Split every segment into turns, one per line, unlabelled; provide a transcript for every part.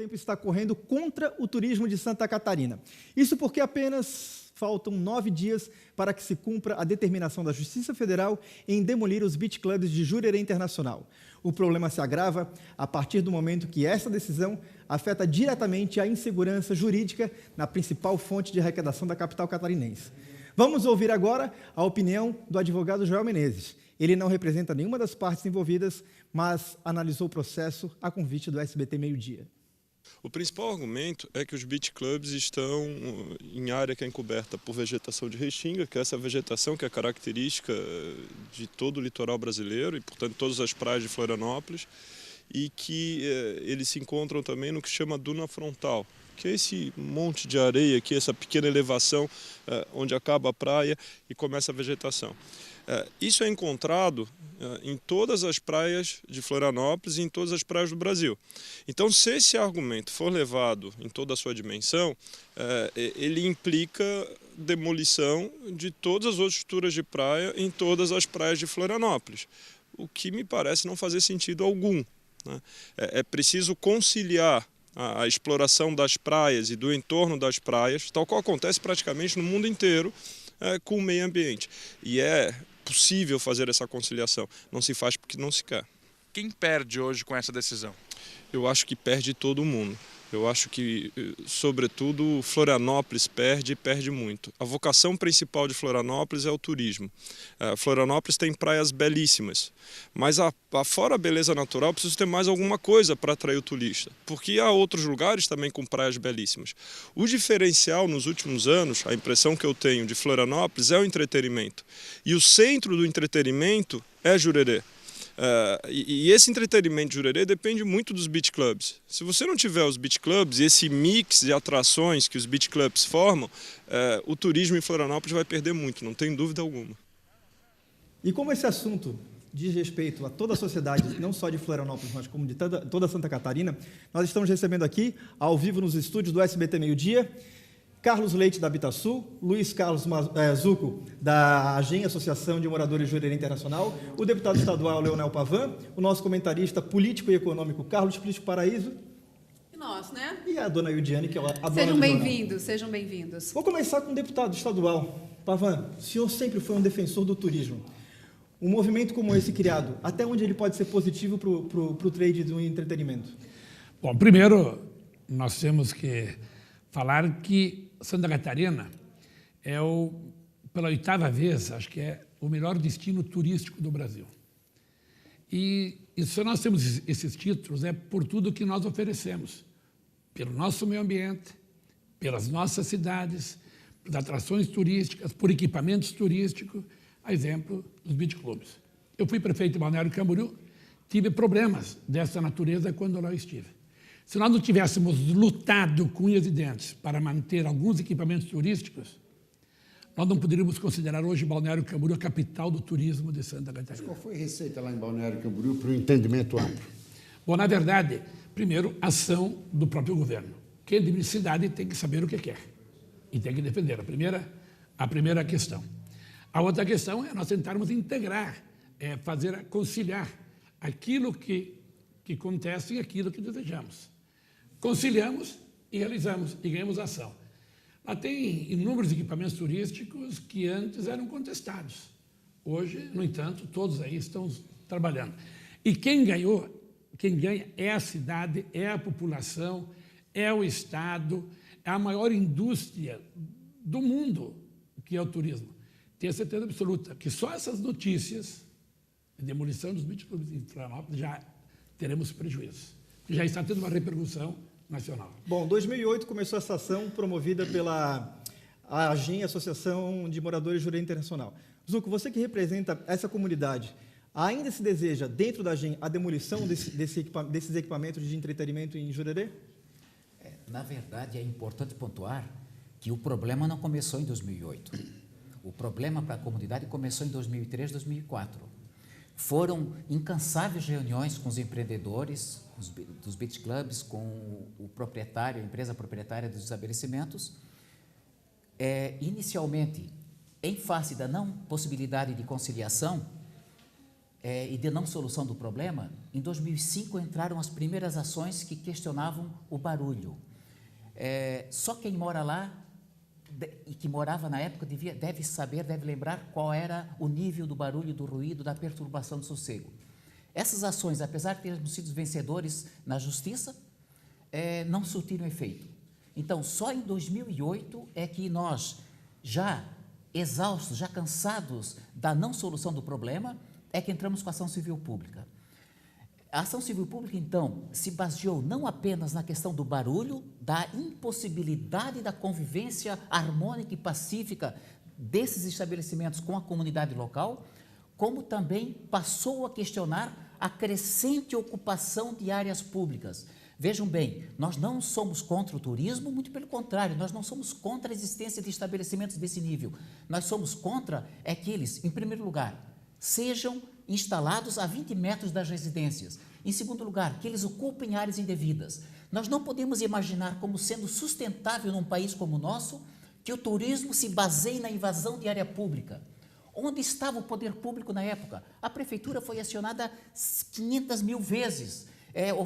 tempo está correndo contra o turismo de Santa Catarina. Isso porque apenas faltam 9 dias para que se cumpra a determinação da Justiça Federal em demolir os beach clubs de Jurerê Internacional. O problema se agrava a partir do momento que essa decisão afeta diretamente a insegurança jurídica na principal fonte de arrecadação da capital catarinense. Vamos ouvir agora a opinião do advogado Joel Menezes. Ele não representa nenhuma das partes envolvidas, mas analisou o processo a convite do SBT Meio-Dia.
O principal argumento é que os beach clubs estão em área que é encoberta por vegetação de restinga, que é essa vegetação que é característica de todo o litoral brasileiro e, portanto, todas as praias de Florianópolis, e que eles se encontram também no que chama duna frontal, que é esse monte de areia aqui, essa pequena elevação onde acaba a praia e começa a vegetação. Isso é encontrado em todas as praias de Florianópolis e em todas as praias do Brasil. Então, se esse argumento for levado em toda a sua dimensão, ele implica demolição de todas as outras estruturas de praia em todas as praias de Florianópolis, o que me parece não fazer sentido algum, né? É preciso conciliar a exploração das praias e do entorno das praias, tal qual acontece praticamente no mundo inteiro, com o meio ambiente. E é possível fazer essa conciliação. Não se faz porque não se quer.
Quem perde hoje com essa decisão?
Eu acho que perde todo mundo. Eu acho que, sobretudo, Florianópolis perde e perde muito. A vocação principal de Florianópolis é o turismo. Florianópolis tem praias belíssimas, mas fora a beleza natural, precisa ter mais alguma coisa para atrair o turista, porque há outros lugares também com praias belíssimas. O diferencial nos últimos anos, a impressão que eu tenho de Florianópolis é o entretenimento. E o centro do entretenimento é Jurerê. E esse entretenimento de Jurerê depende muito dos beach clubs. Se você não tiver os beach clubs e esse mix de atrações que os beach clubs formam, o turismo em Florianópolis vai perder muito, não tem dúvida alguma.
E como esse assunto diz respeito a toda a sociedade, não só de Florianópolis, mas como de toda Santa Catarina, nós estamos recebendo aqui, ao vivo nos estúdios do SBT Meio-Dia, Carlos Leite, da Habitasul, Luiz Carlos Zucco, da AGEM, Associação de Moradores de Jurerê Internacional, o deputado estadual Leonel Pavan, o nosso comentarista político e econômico Carlos Crispo Paraíso.
E nós, né?
E a dona Ildiane, que é a dona do
Sejam
jornal.
bem-vindos, sejam bem-vindos.
Vou começar com o deputado estadual. Pavan, o senhor sempre foi um defensor do turismo. Um movimento como esse criado, até onde ele pode ser positivo para o trade do entretenimento?
Bom, primeiro, nós temos que falar que Santa Catarina é, pela 8ª vez, acho que é o melhor destino turístico do Brasil. E se nós temos esses títulos, é por tudo que nós oferecemos, pelo nosso meio ambiente, pelas nossas cidades, por atrações turísticas, por equipamentos turísticos, a exemplo dos beach clubs. Eu fui prefeito de Balneário Camboriú, tive problemas dessa natureza quando lá estive. Se nós não tivéssemos lutado com unhas e dentes para manter alguns equipamentos turísticos, nós não poderíamos considerar hoje Balneário Camboriú a capital do turismo de Santa Catarina.
Mas qual foi a receita lá em Balneário Camboriú para o entendimento amplo?
Bom, na verdade, primeiro, ação do próprio governo. Quem administra a cidade tem que saber o que quer e tem que defender. A primeira questão. A outra questão é nós tentarmos integrar, conciliar aquilo que acontece e aquilo que desejamos. Conciliamos e realizamos e ganhamos ação. Lá tem inúmeros equipamentos turísticos que antes eram contestados. Hoje, no entanto, todos aí estão trabalhando. E quem ganha é a cidade, é a população, é o Estado, é a maior indústria do mundo, que é o turismo. Tenho certeza absoluta que só essas notícias de demolição dos beach clubs em Florianópolis já teremos prejuízo. Já está tendo uma repercussão nacional.
Bom, em 2008 começou essa ação promovida pela AGEM, Associação de Moradores de Jurerê Internacional. Zucco, você que representa essa comunidade, ainda se deseja, dentro da AGEM, a demolição desses equipamentos de entretenimento em Jurerê?
Na verdade, é importante pontuar que o problema não começou em 2008. O problema para a comunidade começou em 2003, 2004. Foram incansáveis reuniões com os empreendedores dos beach clubs, com o proprietário, a empresa proprietária dos estabelecimentos. Inicialmente, em face da não possibilidade de conciliação, e de não solução do problema, em 2005 entraram as primeiras ações que questionavam o barulho. Só quem mora lá e que morava na época deve saber, deve lembrar qual era o nível do barulho, do ruído, da perturbação do sossego. Essas ações, apesar de termos sido vencedores na justiça, não surtiram efeito. Então, só em 2008 é que nós, já exaustos, já cansados da não solução do problema, é que entramos com a ação civil pública. A ação civil pública, então, se baseou não apenas na questão do barulho, da impossibilidade da convivência harmônica e pacífica desses estabelecimentos com a comunidade local, como também passou a questionar a crescente ocupação de áreas públicas. Vejam bem, nós não somos contra o turismo, muito pelo contrário, nós não somos contra a existência de estabelecimentos desse nível. Nós somos contra que eles, em primeiro lugar, sejam instalados a 20 metros das residências. Em segundo lugar, que eles ocupem áreas indevidas. Nós não podemos imaginar como sendo sustentável num país como o nosso que o turismo se baseie na invasão de área pública. Onde estava o poder público na época? A prefeitura foi acionada 500 mil vezes.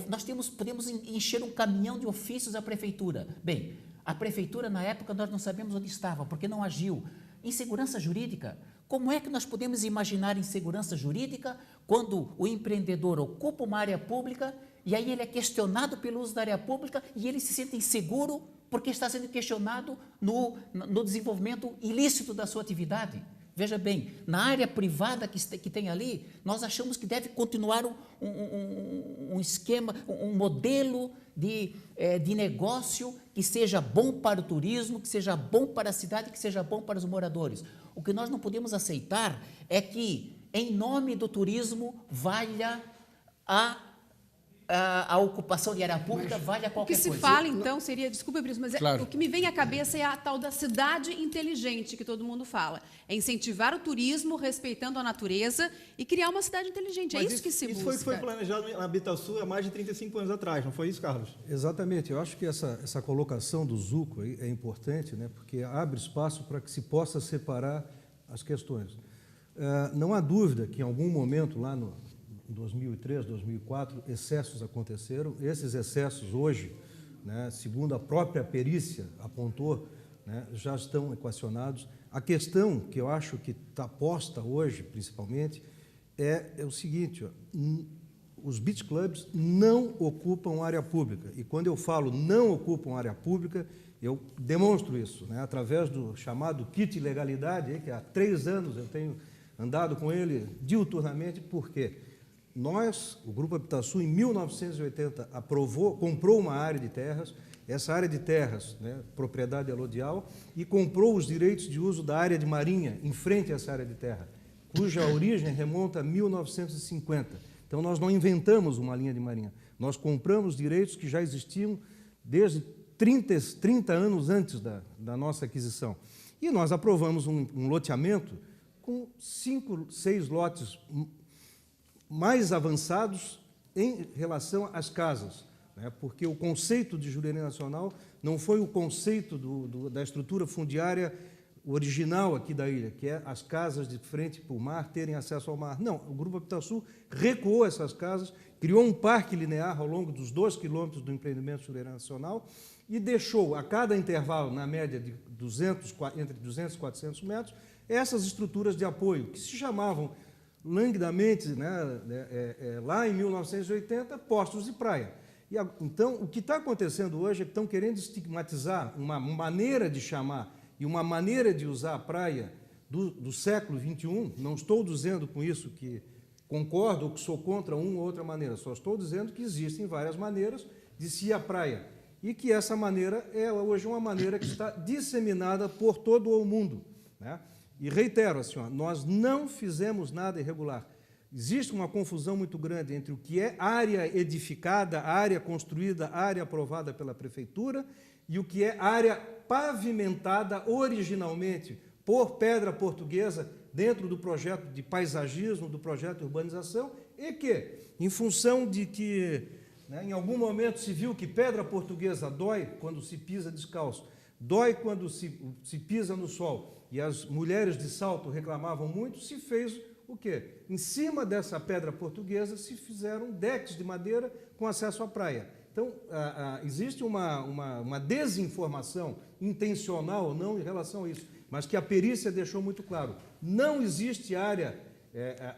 Nós podemos encher um caminhão de ofícios à prefeitura. Bem, a prefeitura na época nós não sabemos onde estava, porque não agiu. Insegurança jurídica. Como é que nós podemos imaginar insegurança jurídica quando o empreendedor ocupa uma área pública e aí ele é questionado pelo uso da área pública e ele se sente inseguro porque está sendo questionado no desenvolvimento ilícito da sua atividade? Veja bem, na área privada que tem ali, nós achamos que deve continuar um esquema, um modelo de negócio que seja bom para o turismo, que seja bom para a cidade, que seja bom para os moradores. O que nós não podemos aceitar é que, em nome do turismo, valha a ocupação de área pública, valha qualquer coisa.
O que se fala, então, seria, desculpa, Brice, mas
claro.
O que me vem à cabeça é a tal da cidade inteligente que todo mundo fala. É incentivar o turismo, respeitando a natureza e criar uma cidade inteligente.
Mas
isso que se busca.
Isso foi planejado na Habitasul há mais de 35 anos atrás, não foi isso, Carlos?
Exatamente. Eu acho que essa colocação do Zuco aí é importante, né, porque abre espaço para que se possa separar as questões. Não há dúvida que, em algum momento, lá no 2003, 2004, excessos aconteceram. Esses excessos hoje, né, segundo a própria perícia apontou, né, já estão equacionados. A questão que eu acho que está posta hoje, principalmente, é o seguinte: os beach clubs não ocupam área pública. E quando eu falo não ocupam área pública, eu demonstro isso, né, através do chamado kit legalidade, que há 3 anos eu tenho andado com ele diuturnamente. Por quê? Nós, o Grupo Habitasul, em 1980, comprou uma área de terras, essa área de terras, né, propriedade alodial, e comprou os direitos de uso da área de marinha, em frente a essa área de terra, cuja origem remonta a 1950. Então, nós não inventamos uma linha de marinha, nós compramos direitos que já existiam desde 30 anos antes da nossa aquisição. E nós aprovamos um loteamento com 5, 6 lotes mais avançados em relação às casas, né? Porque o conceito de Jurerê Nacional não foi o conceito da estrutura fundiária original aqui da ilha, que é as casas de frente para o mar terem acesso ao mar. Não, o Grupo Habitasul recuou essas casas, criou um parque linear ao longo dos 2 quilômetros do empreendimento Jurerê Nacional e deixou a cada intervalo, na média de entre 200 e 400 metros, essas estruturas de apoio, que se chamavam languidamente, né, lá em 1980, postos de praia. Então, o que está acontecendo hoje é que estão querendo estigmatizar uma maneira de chamar e uma maneira de usar a praia do século XXI. Não estou dizendo com isso que concordo ou que sou contra uma ou outra maneira, só estou dizendo que existem várias maneiras de se ir à praia e que essa maneira é hoje uma maneira que está disseminada por todo o mundo, né? E reitero, assim, nós não fizemos nada irregular. Existe uma confusão muito grande entre o que é área edificada, área construída, área aprovada pela prefeitura, e o que é área pavimentada originalmente por pedra portuguesa dentro do projeto de paisagismo, do projeto de urbanização, e que, em função de que, né, em algum momento se viu que pedra portuguesa dói quando se pisa descalço, dói quando se pisa no sol, e as mulheres de salto reclamavam muito, se fez o quê? Em cima dessa pedra portuguesa se fizeram decks de madeira com acesso à praia. Então, existe uma desinformação, intencional ou não, em relação a isso, mas que a perícia deixou muito claro. Não existe área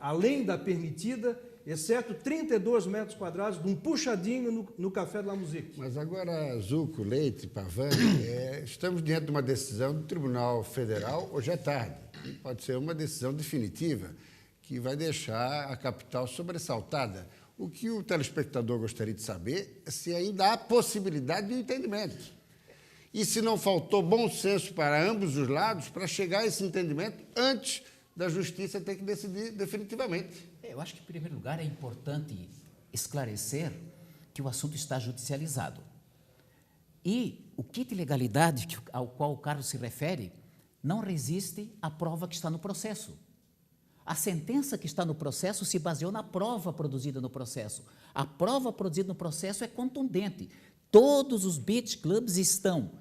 além da permitida, exceto 32 metros quadrados de um puxadinho no Café de la Musique.
Mas agora, Zucco, Leite, Pavan, estamos diante de uma decisão do Tribunal Federal, hoje é tarde. Pode ser uma decisão definitiva que vai deixar a capital sobressaltada. O que o telespectador gostaria de saber é se ainda há possibilidade de entendimento. E se não faltou bom senso para ambos os lados para chegar a esse entendimento antes da Justiça ter que decidir definitivamente.
Eu acho que, em primeiro lugar, é importante esclarecer que o assunto está judicializado. E o kit de legalidade ao qual o Carlos se refere não resiste à prova que está no processo. A sentença que está no processo se baseou na prova produzida no processo. A prova produzida no processo é contundente. Todos os beach clubs estão,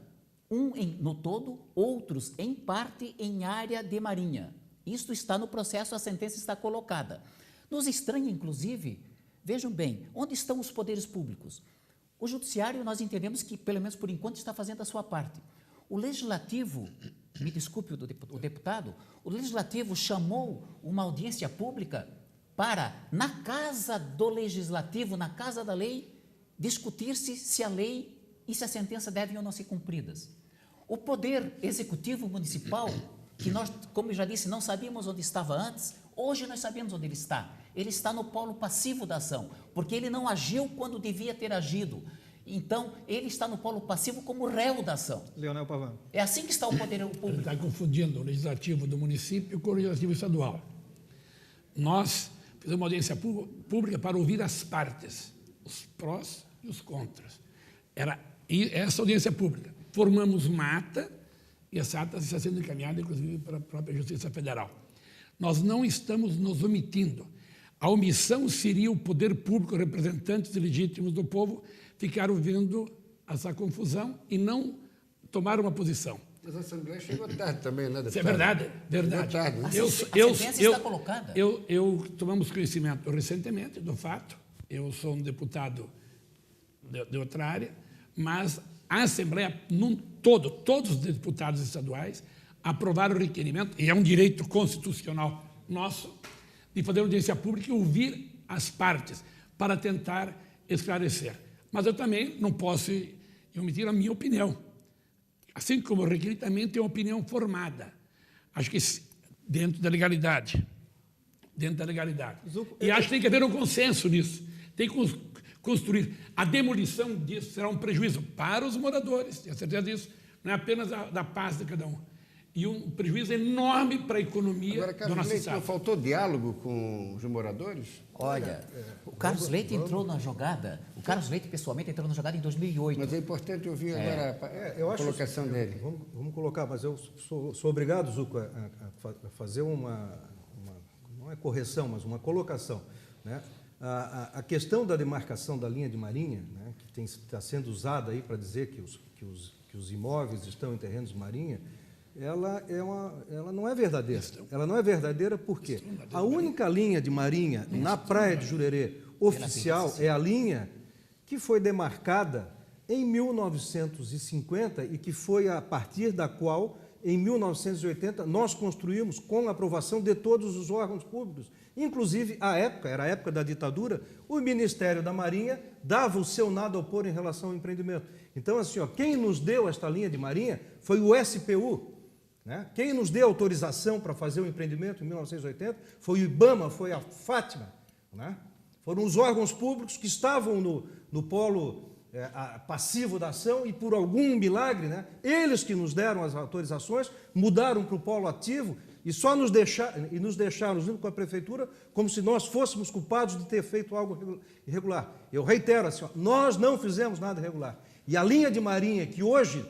no todo, outros em parte em área de marinha. Isto está no processo, a sentença está colocada. Nos estranha, inclusive, vejam bem, onde estão os poderes públicos? O judiciário, nós entendemos que, pelo menos por enquanto, está fazendo a sua parte. O legislativo, me desculpe o deputado, o legislativo chamou uma audiência pública para, na casa do legislativo, na casa da lei, discutir-se se a lei e se a sentença devem ou não ser cumpridas. O poder executivo municipal, que nós, como eu já disse, não sabíamos onde estava antes, hoje nós sabemos onde ele está. Ele está no polo passivo da ação, porque ele não agiu quando devia ter agido. Então, ele está no polo passivo como réu da ação.
Leonel Pavan.
É assim que está o poder público.
Ele está confundindo o legislativo do município com o legislativo estadual. Nós fizemos uma audiência pública para ouvir as partes, os prós e os contras. Era essa audiência pública. Formamos uma ata, e essa ata está sendo encaminhada, inclusive, para a própria Justiça Federal. Nós não estamos nos omitindo. A omissão seria o poder público, representantes legítimos do povo, ficar ouvindo essa confusão e não tomar uma posição.
Mas a Assembleia chegou tarde também, né, deputado?
Isso é verdade, verdade.
Chegou tarde, né?
A sentença está colocada.
Tomamos conhecimento recentemente do fato, eu sou um deputado de outra área, mas a Assembleia, num todo, todos os deputados estaduais aprovaram o requerimento, e é um direito constitucional nosso, de fazer audiência pública e ouvir as partes para tentar esclarecer. Mas eu também não posso omitir a minha opinião. Assim como eu requeri, também tenho uma opinião formada. Acho que dentro da legalidade. Dentro da legalidade. E acho que tem que haver um consenso nisso. Tem que construir. A demolição disso será um prejuízo para os moradores, tenho certeza disso. Não é apenas da paz de cada um. E um prejuízo enorme para a economia do nosso estado.
Não faltou diálogo com os moradores?
Olha, o Carlos Leite entrou na jogada, o Carlos Leite pessoalmente entrou na jogada em 2008.
Mas é importante ouvir agora a colocação dele.
Vamos colocar, mas eu sou obrigado, Zucco, a fazer não é correção, mas uma colocação, né? A questão da demarcação da linha de marinha, né, que está sendo usada aí para dizer que os imóveis estão em terrenos de marinha, ela não é verdadeira. Ela não é verdadeira porque a única linha de marinha na praia de Jurerê oficial é a linha que foi demarcada em 1950 e que foi a partir da qual, em 1980, nós construímos com a aprovação de todos os órgãos públicos. Inclusive, era a época da ditadura, o Ministério da Marinha dava o seu nada a opor em relação ao empreendimento. Então, assim, quem nos deu esta linha de marinha foi o SPU. Né? Quem nos deu autorização para fazer o empreendimento em 1980 foi o IBAMA, foi a Fátima. Né? Foram os órgãos públicos que estavam no polo passivo da ação e, por algum milagre, né, eles que nos deram as autorizações, mudaram para o polo ativo e nos deixaram junto com a prefeitura como se nós fôssemos culpados de ter feito algo irregular. Eu reitero assim, nós não fizemos nada irregular. E a linha de marinha que hoje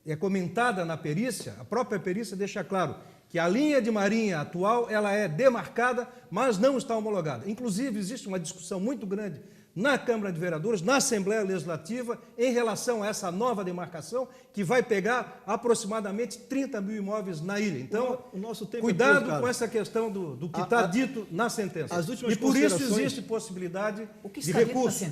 é comentada na perícia, a própria perícia deixa claro que a linha de marinha atual ela é demarcada, mas não está homologada. Inclusive, existe uma discussão muito grande na Câmara de Vereadores, na Assembleia Legislativa, em relação a essa nova demarcação, que vai pegar aproximadamente 30 mil imóveis na ilha. Então,
o nosso tempo
cuidado com essa questão do que está dito na sentença.
E
por isso existe possibilidade de recurso.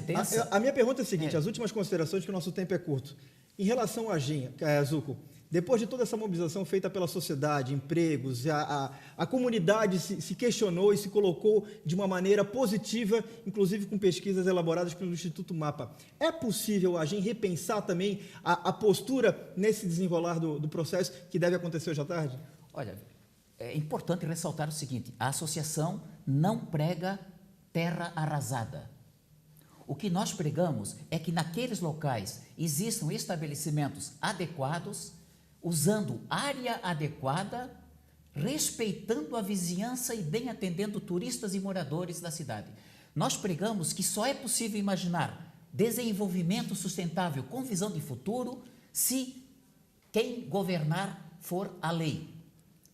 A minha pergunta é a seguinte, as últimas considerações, que o nosso tempo é curto. Em relação à GIM, Zucco, depois de toda essa mobilização feita pela sociedade, empregos, a comunidade se questionou e se colocou de uma maneira positiva, inclusive com pesquisas elaboradas pelo Instituto MAPA. É possível a GIM repensar também a postura nesse desenrolar do processo que deve acontecer hoje à tarde?
Olha, é importante ressaltar o seguinte, a associação não prega terra arrasada. O que nós pregamos é que naqueles locais existam estabelecimentos adequados, usando área adequada, respeitando a vizinhança e bem atendendo turistas e moradores da cidade. Nós pregamos que só é possível imaginar desenvolvimento sustentável com visão de futuro se quem governar for a lei.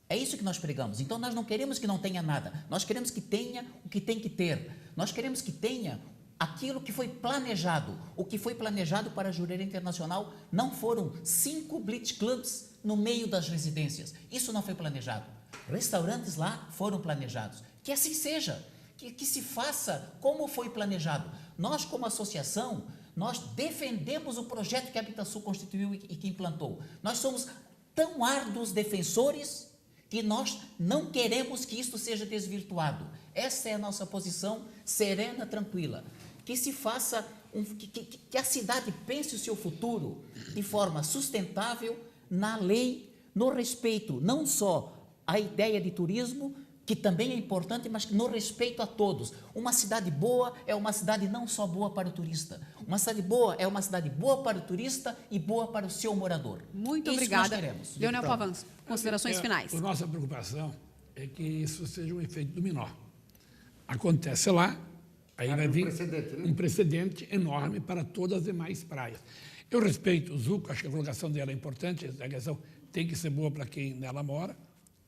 É isso que nós pregamos. Então, nós não queremos que não tenha nada. Nós queremos que tenha o que tem que ter. Nós queremos que tenha aquilo que foi planejado. O que foi planejado para a Jurerê Internacional não foram 5 Beach Clubs no meio das residências. Isso não foi planejado. Restaurantes lá foram planejados. Que assim seja. Que se faça como foi planejado. Nós, como associação, nós defendemos o projeto que a Habitasul constituiu e que implantou. Nós somos tão árduos defensores que nós não queremos que isto seja desvirtuado. Essa é a nossa posição serena, tranquila. Que se faça, que a cidade pense o seu futuro de forma sustentável, na lei, no respeito não só à ideia de turismo, que também é importante, mas no respeito a todos. Uma cidade boa é uma cidade não só boa para o turista. Uma cidade boa é uma cidade boa para o turista e boa para o seu morador.
Muito obrigada. Leonel Pavan, considerações finais.
A nossa preocupação é que isso seja um efeito dominó. Acontece lá, aí vai vir um precedente enorme para todas as demais praias. Eu respeito o Zucco, acho que a colocação dela é importante, a questão tem que ser boa para quem nela mora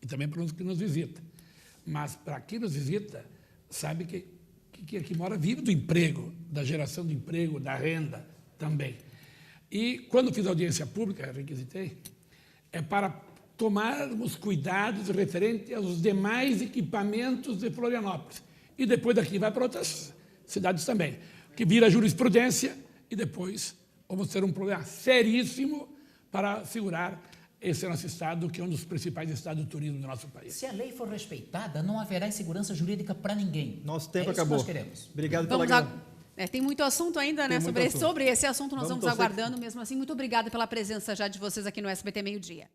e também para os que nos visita. Mas para quem nos visita, sabe que aqui mora vive do emprego, da geração de emprego, da renda também. E quando fiz audiência pública, requisitei, é para tomarmos cuidados referente aos demais equipamentos de Florianópolis. E depois daqui vai para outras cidades também, que vira jurisprudência e depois vamos ter um problema seríssimo para segurar esse nosso estado, que é um dos principais estados do turismo do nosso país.
Se a lei for respeitada, não haverá insegurança jurídica para ninguém.
Nosso tempo acabou.
Que nós queremos.
Obrigado pela
tem muito assunto ainda, né? Sobre esse assunto nós vamos aguardando. Mesmo assim, muito obrigada pela presença já de vocês aqui no SBT Meio Dia.